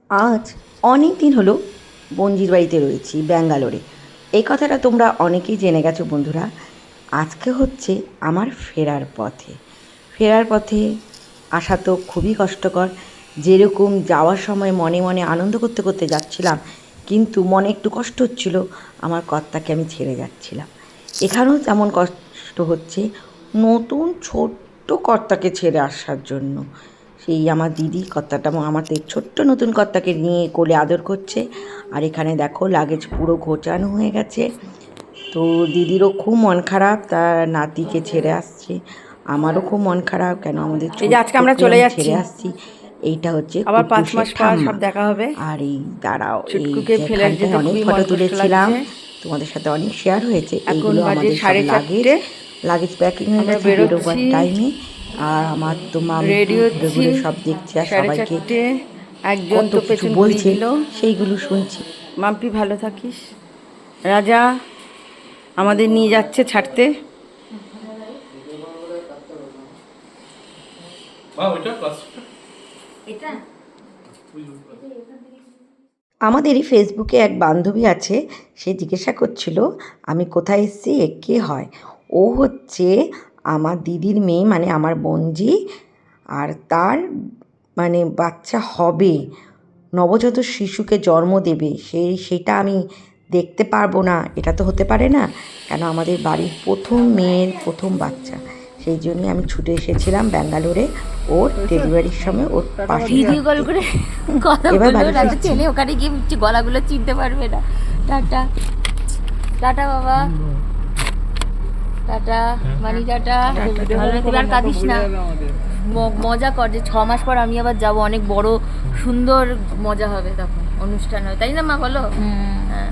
আজ অনেক দিন হলো বঞ্জির বাড়িতে রয়েছি ব্যাঙ্গালোরে। এই কথাটা তোমরা অনেকেই জেনে গেছো বন্ধুরা। আজকে হচ্ছে আমার ফেরার পথে আসা তো খুবই কষ্টকর। যেরকম যাওয়ার সময় মনে মনে আনন্দ করতে করতে যাচ্ছিলাম, কিন্তু মনে একটু কষ্ট হচ্ছিল আমার কর্তাকে আমি ছেড়ে যাচ্ছিলাম। এখানেও তেমন কষ্ট হচ্ছে নতুন ছোট্ট কর্তাকে ছেড়ে আসার জন্য। সেই আমার দিদি কর্তাটা আমাদের ছোট্ট নতুন কর্তাকে নিয়ে কোলে আদর করছে। আর এখানে দেখো লাগেজ পুরো গোছানো হয়ে গেছে। তো দিদিরও খুব মন খারাপ, তার নাতিকে ছেড়ে আসছে। আমারও খুব মন খারাপ, কেন আমাদের এই যে আজকে আমরা চলে যাচ্ছি, ছেড়ে আসছি। এইটা হচ্ছে আবার 5 কুদ্দুসের মাস পর ঠাম্মা। সব দেখা হবে। আর এই দাঁড়াও, এই ছুটকুকে ফেলে যেখানটায় যেতে অনেক খুবই ফটো মন কষ্ট তুলেছিলাম, লাগছে। তোমাদের সাথে অনেক শেয়ার হয়েছে। এখন এইগুলো বাজে আমাদের সব 4:30। লাগেজ প্যাকিং হয়ে আমরা গেছে বেরোবার বেরোচ্ছি, টাইমে। আর আমার তো মাম্পি রেডি ঘুরে হচ্ছি। ঘুরে সব দেখছে আর সবাইকে 4:30 একজন কত তো কিছু পেছন ঘুরিয়ে বলছে, দিল। সেইগুলো শুনছি। মাম্পি ভালো থাকিস। রাজা আমাদের নিয়ে যাচ্ছে ছাড়তে। আমাদেরই ফেসবুকে এক বান্ধবী আছে, সে জিজ্ঞাসা করছিল আমি কোথায় এসেছি, এ কে হয়। ও হচ্ছে আমার দিদির মেয়ে, মানে আমার বোনজি। আর তার মানে বাচ্চা হবে, নবজাত শিশুকে জন্ম দেবে, সেটা আমি দেখতে পারবো না, এটা তো হতে পারে না। কেন আমাদের বাড়ির প্রথম মেয়ের প্রথম বাচ্চা, সেই জন্যই আমি ছুটে এসেছিলাম ব্যাঙ্গালোরে ওর ডেলিভারির সময় ওর পাশে ভিডিও কল থাকতে। করে কথা এবার বললো, বাড়ি রাজা ফিরছি। ছেলে ওখানে গিয়ে বুঝছি গলাগুলো চিনতে পারবে না। টাটা টাটা বাবা, টাটা মানি, টাটা। ভালো থাকবি, আর কাঁদিস না, মজা কর। যে 6 মাস পর আমি আবার যাব, অনেক বড় সুন্দর মজা হবে তখন, অনুষ্ঠান হবে, তাই না মা বলো? হ্যাঁ।